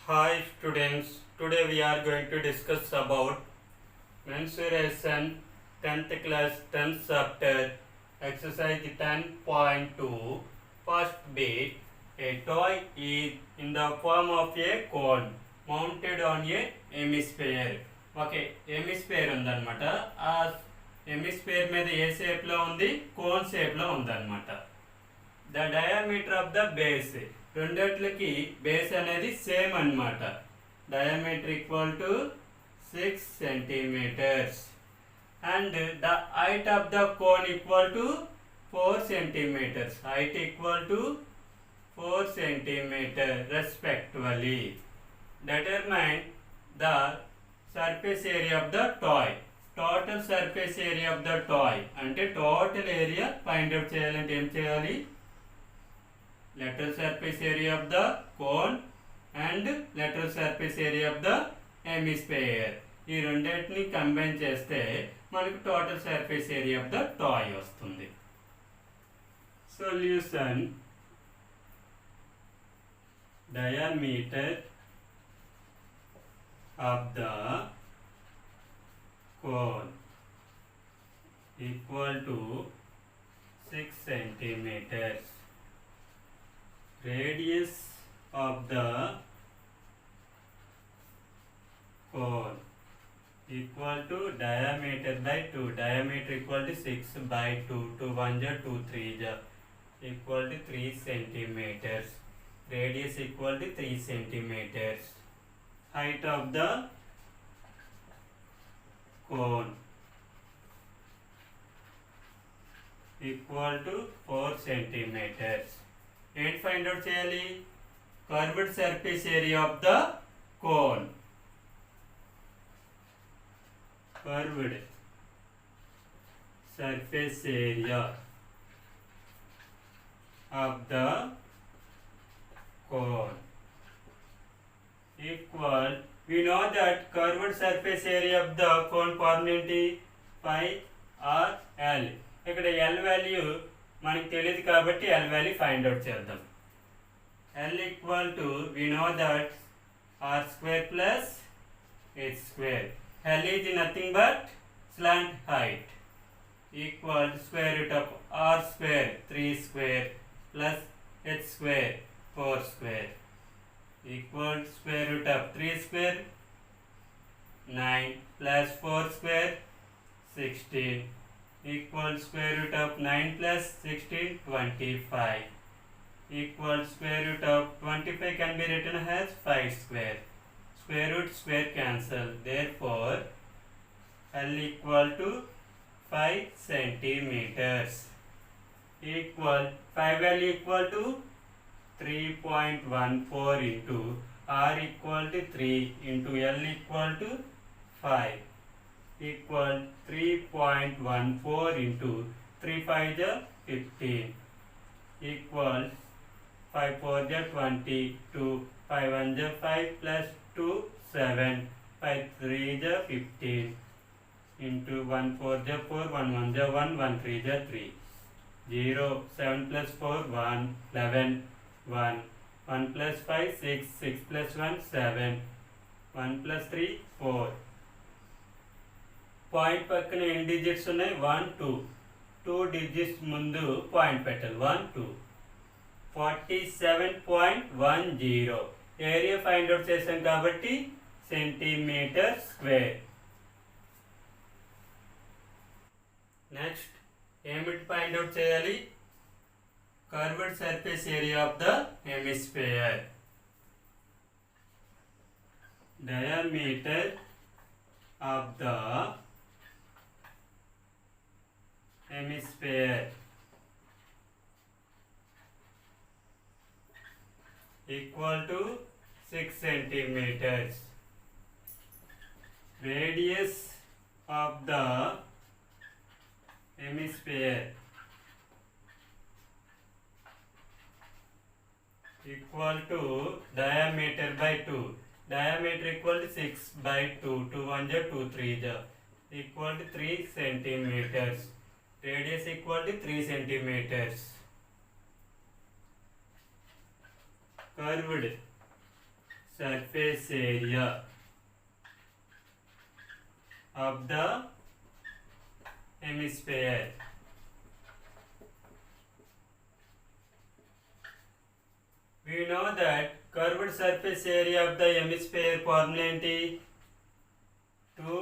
Hi students, today we are going to discuss about mensuration 10th class 10th chapter exercise 10.2 first bit. A toy is in the form of a cone mounted on a hemisphere. Okay hemisphere ఉందన్నమాట. ఆ hemisphere మీద ఏ షేప్లో ఉంది, cone షేప్లో ఉందన్నమాట. The diameter of the base, రెండిట్లకి base అనేది same అన్నమాట. Diameter equal to 6 centimetres and the height of the cone equal to 4 centimetres. Height equal to 4 centimetre respectively. Determine the surface area of the toy. Total surface area of the toy అంటే total area find out చేయాలంటే ఏం చేయాలి? lateral surface area of the cone and lateral surface area of the hemisphere. ఈ రెండింటిని combine చేస్తే మనకు total surface area of the toy వస్తుంది. Solution diameter of the cone equal to 6 centimeters. Radius of the cone equal to diameter by 2. Diameter equal to 6 by 2. 2 1 ja 2 3 ja equal to 3 centimeters. Radius equal to 3 centimeters. Height of the cone equal to 4 centimeters. ఏంటి find out చేయాలి? Curved surface area of the cone. Curved surface area of the cone equal, we know that curved surface area of the cone formula ఏంటి? phi r l. ఇక్కడ l value మనకి తెలియదు కాబట్టి l value find out చేద్దాం. l equal to we know that r square plus h square. l is nothing but slant height equal to square root of r square 3 square plus h square 4 square equal to square root of 3 square 9 plus 4 square 16 equal to square root of 9 plus 16 25 equal to square root of 25 can be written as 5 square. Square root square cancel, therefore L equal to 5 centimeters equal 5 value equal to 3.14 into r equal to 3 into l equal to 5 equal 3.14 into 3 5 ja 15 equal 5 4 ja 20 2 5 1 ja 5 plus 2 7 5 3 ja 15 into 1 4 ja 4 1 1 ja 1 1 3 ja 3 0 7 plus 4 1 11 1 1 plus 5 6 6 plus 1 7 1 plus 3 4. Point పక్కన ఎన్ని digits ఉన్నాయి? 1 2. 2 digits ముందు point పెట్టాలి. 1 2 47.10. Area find out చేసాం కాబట్టి centimeter square. Next ఏమిటి find out చేయాలి? curved surface area of the hemisphere. Diameter of the hemisphere equal to 6 centimeters. Radius of the hemisphere equal to diameter by 2. Diameter equal to 6 by 2. 2 1 ja 2 3 ja equal to 3 centimeters. Radius equal to 3 centimeters. curved surface area of the hemisphere. We know that curved surface area of the hemisphere formula ఏంటి 2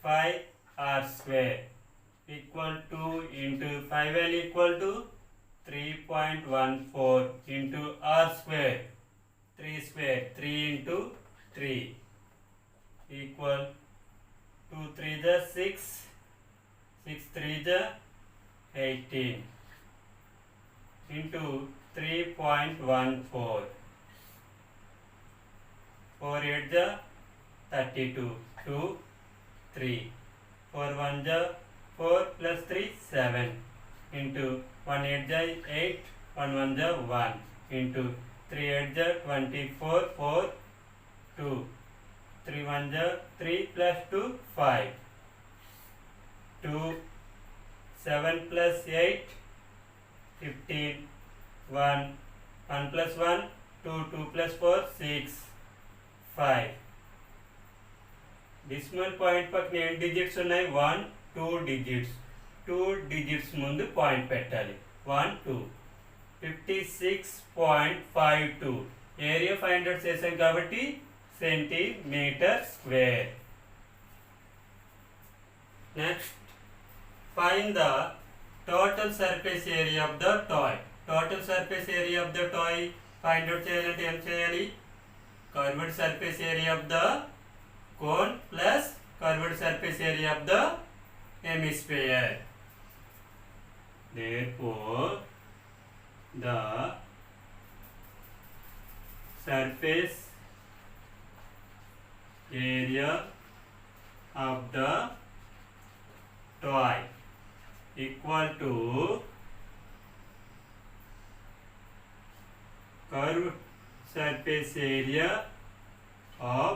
pi r square equal to into 5l equal to 3.14 into r square 3 square 3 into 3 equal 2 3 the 6 6 3 the 18 into 3.14 4 8 the 32 2 3 4 1 the 4 plus 3 7 into 1 8 the 8 1 1 the 1 into 3 8 the 24 4 2 3 1 the 3 plus 2 5 2 7 plus 8 15 1 1 plus 1 2 2 plus 4 6 5 decimal point పక్కన ఎన్ని digits ఉన్నాయి 1 2 digits 2 digits ముందు point పెట్టాలి 1 2 56.52 area find out చేసాం కాబట్టి centimeter square. Next find the total surface area of the toy. Total surface area of the toy find out చేయాలంటే ఏం చేయాలి? Curved surface area of the cone plus curved surface area of the hemisphere. Therefore, the surface area of the toy equal to curved surface area of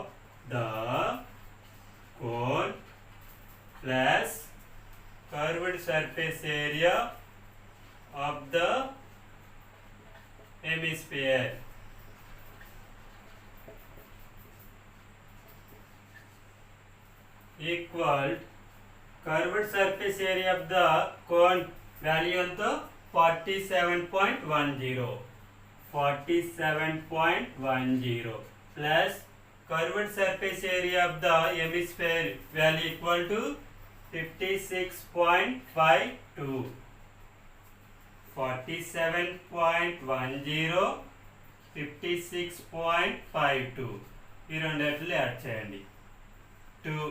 the cone plus curved surface area of the hemisphere. Equal curved surface area of the cone value ఎంతో 47.10 47.10 plus curved surface area of the hemisphere value equal to 56.52 47.10 56.52 ఈ రెండిట్లు add చేయండి 2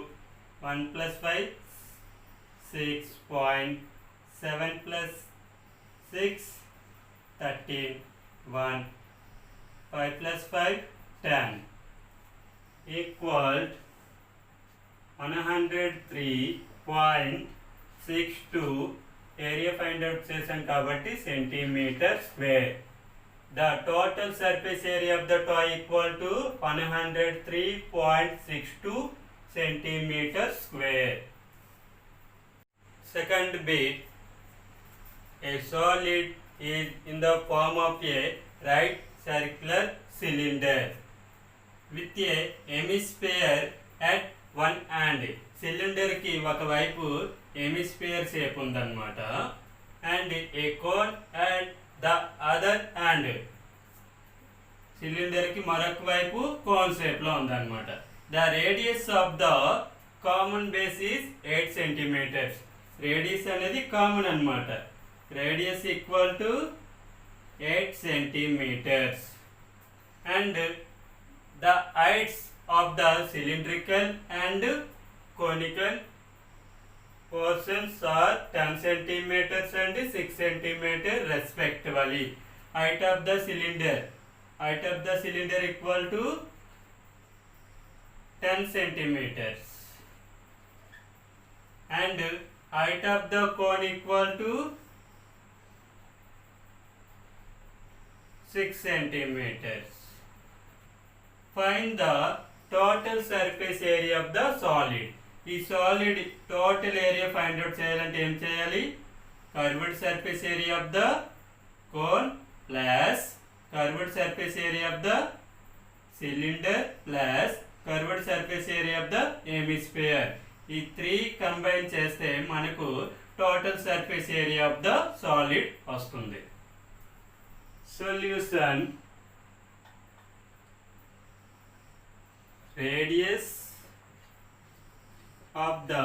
1 plus 5 6.7 plus 6 13 1 5 plus 5 10 equal 103.62 area find out చేసాం కాబట్టి centimeter square. The total surface area of the toy equal to 103.62 centimeter square. Second bit, a solid is in the form of a right circular cylinder with a hemisphere at one end. Cylinder కి ఒకవైపు hemisphere shape ఉందన్నమాట and a cone and the other hand cylinder కి మరొక వైపు cone shape లో ఉందన్నమాట. The radius of the common base is 8 centimeters. Radius అనేది common అన్నమాట. Radius equal to 8 centimeters and the heights of the cylindrical and conical portions are 10 centimeters and 6 centimeters respectively. Height of the cylinder equal to 10 centimeters and height of the cone equal to 6 centimeters. Find the total surface area of the solid. ఈ solid total area find out చేయాలంటే ఏం చేయాలి? Curved surface area of the cone plus curved surface area of the cylinder plus curved surface area of the hemisphere. ఈ 3 combine చేస్తే మనకు total surface area of the solid వస్తుంది. Solution radius of the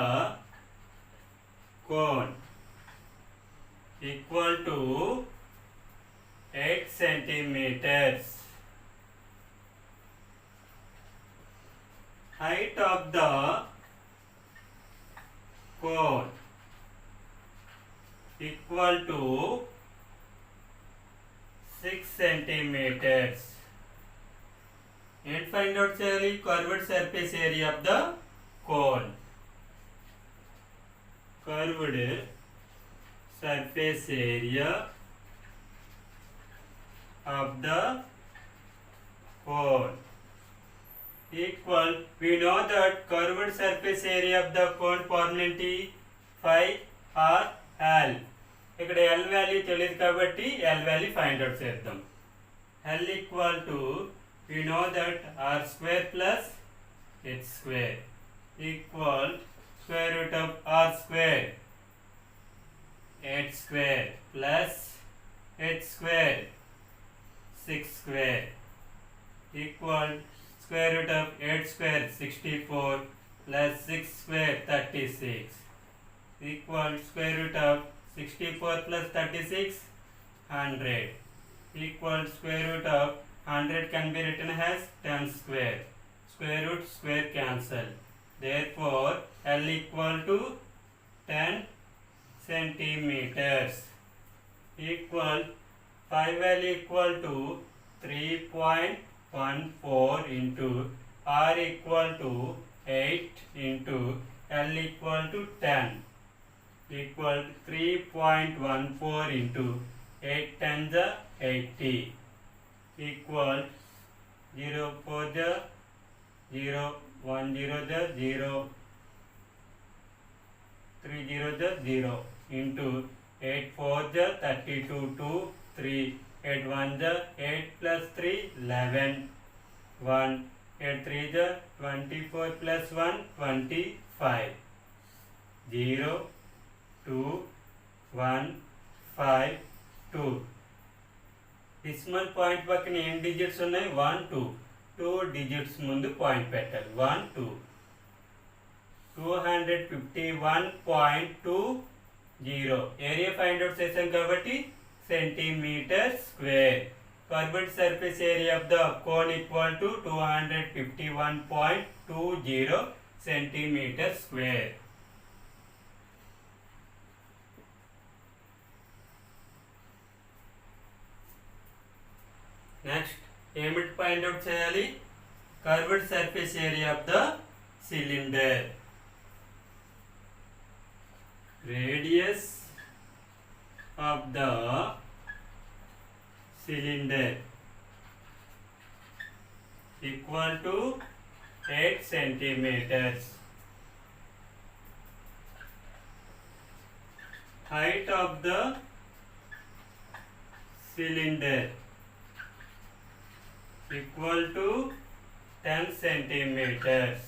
cone equal to 8 centimeters. Height of the cone equal to 6 centimeters. And find out the curved surface area of the cone. Curved surface area of the cone equal, we know that curved surface area of the cone formula phi or L. ఇక్కడ L value తెలియదు కాబట్టి L value find out చేద్దాం. L equal to, we know that R square plus H square equal square root of R square, H square plus H square 6 square equal square root of 8 square 64 plus 6 square 36 equal square root of 64 plus 36 100 equal square root of 100 can be written as 10 square. Square root square cancel. Therefore L equal to 10 centimeters equal phi value equal to 3.14 into R equal to 8 into L equal to 10 equal 3.14 into 8 times the 80 equal 0 4 the 0 1 0 the 0 3 0 the 0 into 8 4 the 32 2 3 8 1 the 8 plus 3 11 1 8 3 the 24 plus 1 25 0 2 1 5 2 decimal point పక్కన ఎన్ని digits ఉన్నాయి 1 2 2 digits ముందు point పెట్టాలి 1 2 251.20 area find out చేసాం కాబట్టి centimeter square. Curved surface area of the cone equal to 251.20 centimeter square. Next, ఏమిటి find out చేయాలి? Curved surface area of the cylinder. Radius of the cylinder equal to 8 centimeters. Height of the cylinder equal to 10 centimeters.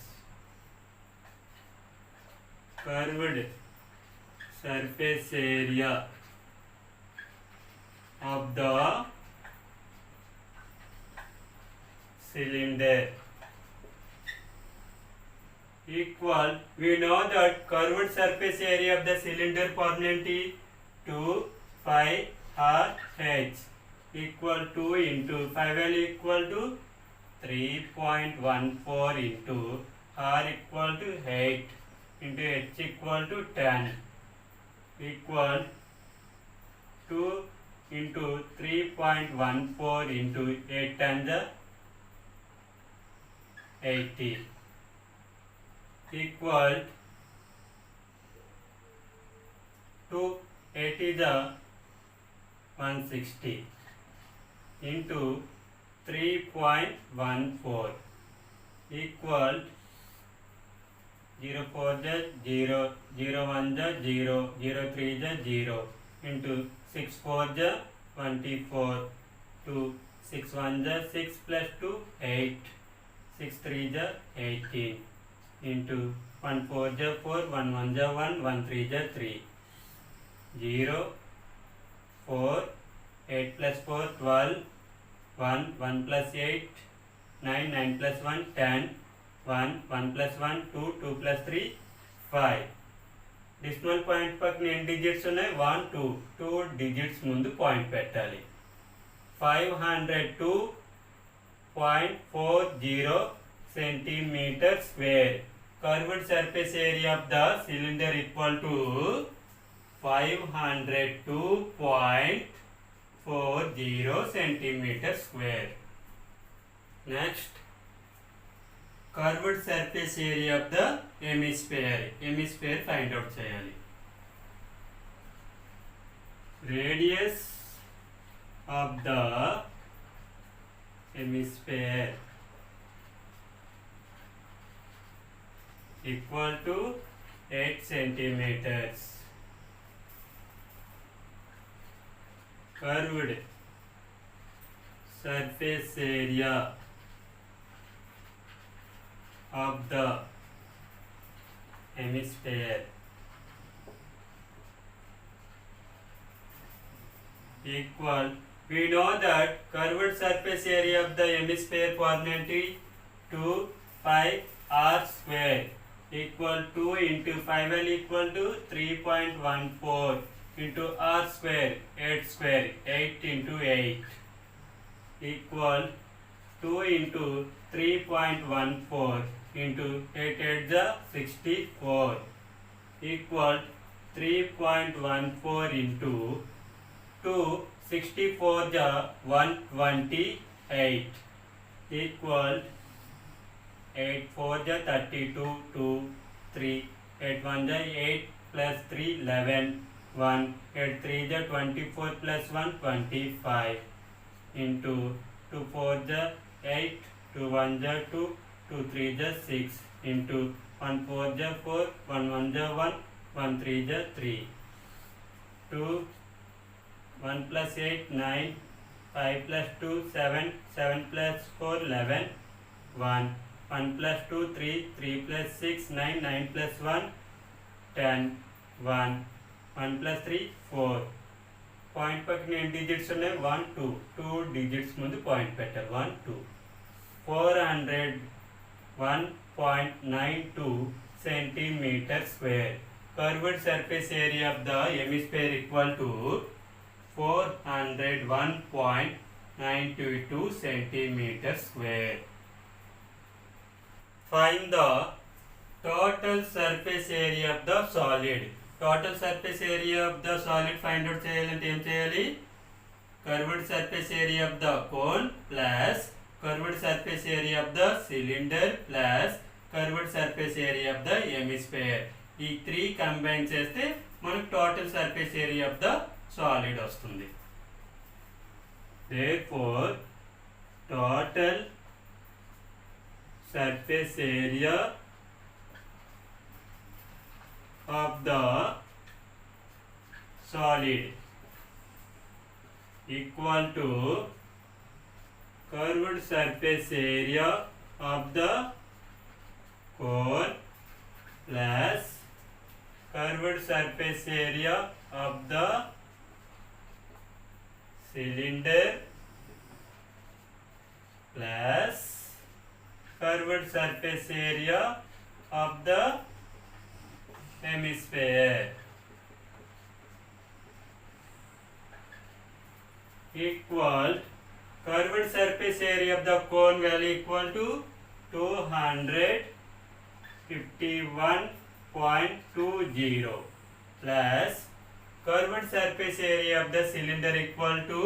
Curved surface area of the cylinder equal, we know that curved surface area of the cylinder formula 2 pi r h equal 2 into phi value equal to 3.14 into r equal to 8 into h equal to 10 equal 2 into 3.14 into 8 times the 80 equal to 80 the 160 into 3.14 equal 0 4 the 0 0 1 the 0 0 3 the 0 into 6 4 the 24 2 6 1 the 6 plus 2 8 6 3 ja 18 into 1 4 ja 4, 1 1 ja 1, 1 3 ja 3, 0 4, 8 plus 4 12, 1 1 plus 8 9, 9 plus 1 10, 1 1 plus 1 2, 2 plus 3 5. Decimal point పక్కన ఎన్ని digits ఉన్నాయి? 1 2 2 digits ముందు point పెట్టాలి. 502.40 centimeter square. Curved surface area of the cylinder equal to 502.40 centimeter square. Next, curved surface area of the hemisphere. Hemisphere find out cheyali. Radius of the hemisphere equal to 8 centimeters. Curved surface area of the hemisphere equal, we know that curved surface area of the hemisphere quantity 2 pi r square equal 2 into 5l equal to 3.14 into r square 8 square 8 into 8 equal 2 into 3.14 into 8 8 ja 64 equal 3.14 into 2 64 ja 128 equal 8 4 ja 32 2 3 8 1 ja 8 plus 3 11 1 8 3 ja 24 plus 1 25 into 2 4 ja 8 2 1 ja 2 2 3 ja 6 into 1 4 ja 4 1 1 ja 1 1 3 ja 3 2 1 plus 8 9 5 plus 2 7 7 plus 4 11 1 1 plus 2 3 3 plus 6 9 9 plus 1 10 1 1 plus 3 4. Point పక్కన ఎన్ని digits ఉన్నాయి? 1 2 2 digits ముందు point పెట్టాలి. 1 2 401.92 centimeter square. Curved surface area of the hemisphere equal to 401.92 centimeter square. Find the total surface area of the solid. Total surface area of the solid find out చేయాలంటే ఏం చేయాలి? Curved surface area of the cone plus curved surface area of the cylinder plus curved surface area of the hemisphere. ఈ 3 combine చేస్తే మనకు total surface area of the solid వస్తుంది. Therefore, total surface area of the solid equal to curved surface area of the cone plus curved surface area of the cylinder plus curved surface area of the hemisphere equal curved surface area of the cone value equal to 251.20 plus curved surface area of the cylinder equal to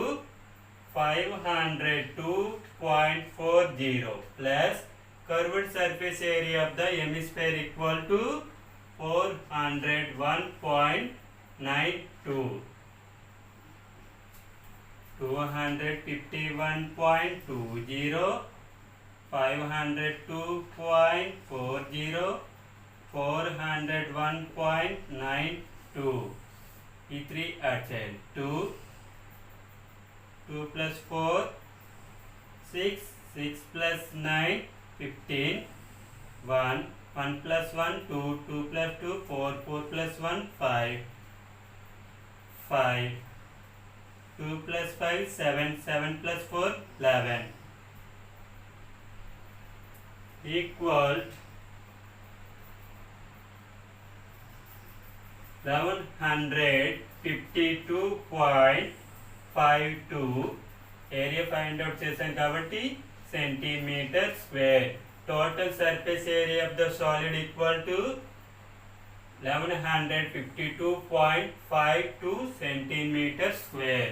502.40 plus curved surface area of the hemisphere equal to 401.92. 251.20, 502.40, 401.92. ఈ 3 add చేయాలి. 2 plus 4 6 6 plus 9 15, 1, 1 plus 1, 2, 2 plus 2, 4, 4 plus 1, 5, 5, 2 plus 5, 7, 7 plus 4, 11, equal 1152.52 area find out చేసాం కాబట్టి centimeter square. Total surface area of the solid equal to 1152.52 centimeter square.